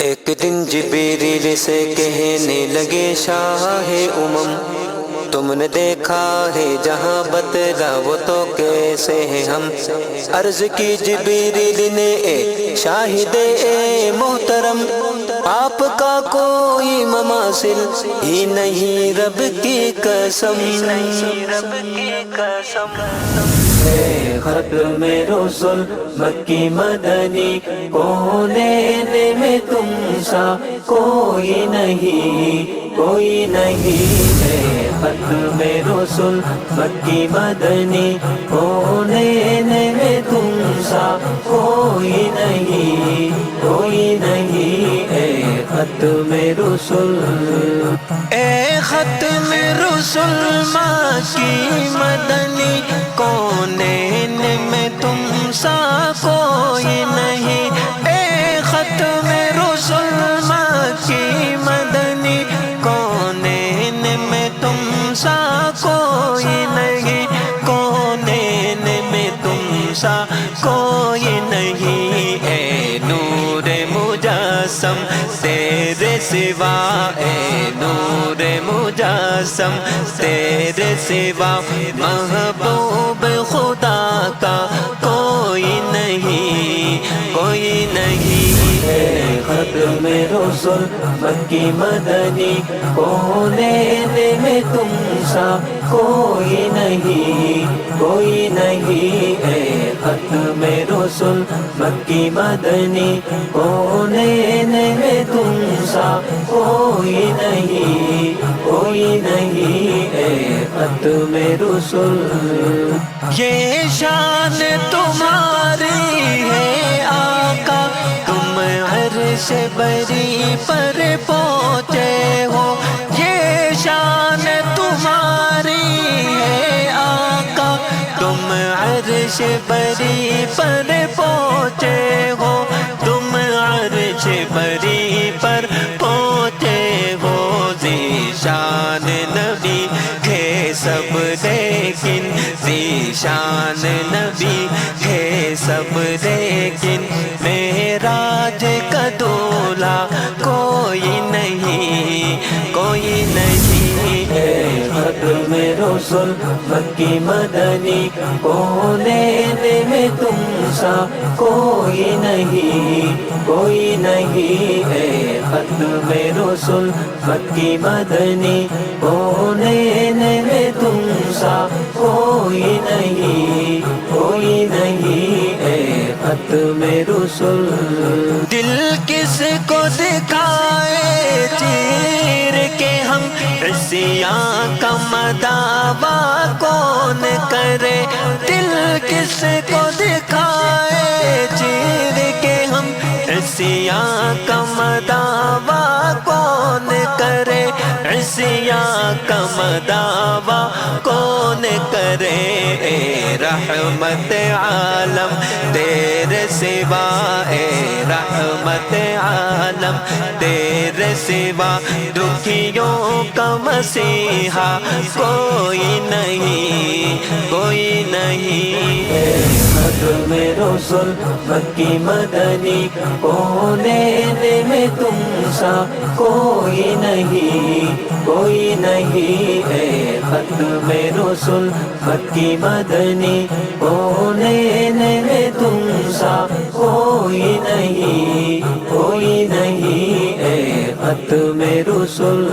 ایک دن جبریل سے کہنے لگے شاہ امم، تم نے دیکھا ہے جہاں بتلا وہ تو کیسے ہیں ہم۔ عرض کی جبریل نے اے شاہد اے محترم، آپ کا کوئی مماثل ہی نہیں رب کی قسم۔ اے ختم رسول مکی مدنی، کونین میں تم سا کوئی نہیں، کوئی نہیں۔ اے ختم رسول مکی مدنی، کونین میں تم سا کوئی نہیں، کوئی نہیں۔ اے ختم رسول، اے ختم رسول مکی مدنی، کونین میں تم سا کوئی نہیں۔ اے ختم رسول مکی مدنی، کونین میں تم سا کوئی نہیں، کونین میں تم سا کوئی نہیں۔ اے نور مجسم تیرے سوا، اے نور مجسم تیرے سوا، محبوب خدا کا کوئی نہیں، کوئی نہیں۔ اے ختم رسول مکی مدنی، کونین میں تم سا کوئی نہیں، کوئی نہیں۔ اے ختم رسول مکی مدنی، کونین میں تم سا کوئی نہیں، کوئی نہیں۔ اے ختم رسول، یہ شان تمہاری ہے آقا، تم عرش بری پر پہنچے ہو۔ یہ شان تمہاری ہے آقا، تم عرش بری پر پہنچے ہو، تم عرش بری پر پہنچے ہو۔ ذیشان نبی ہے سب لیکن، ذیشان نبی ہے سب لیکن، معراج کا دولہ کوئی نہیں، کوئی نہیں۔ اے ختم رسول مکی مدنی، کونین میں تم سا کوئی نہیں، کوئی نہیں۔ اے ختم رسول مکی مدنی، کونین میں تم سا کوئی نہیں، کوئی نہیں۔ اے ختم رسول، دل کس کو دکھائے چیر کے ہم، عصیاں کا مداوا کون کرے۔ دل کس کو دکھائے چیر کے ہم، عصیاں کا مداوا کون کرے، عصیاں کا مداوا کون کرے۔ اے رحمت عالم تیرے سوا، اے رحمت عالم تیرے سوا، دکھیوں کا مسیحا کوئی نہیں، کوئی نہیں۔ اے ختم رسول مکی مدنی، کونین میں تم سا کوئی نہیں، کوئی نہیں۔ اے ختم رسول مکی مدنی، کونین میں تم سا کوئی نہیں، کوئی نہیں۔ اے ختم رسول۔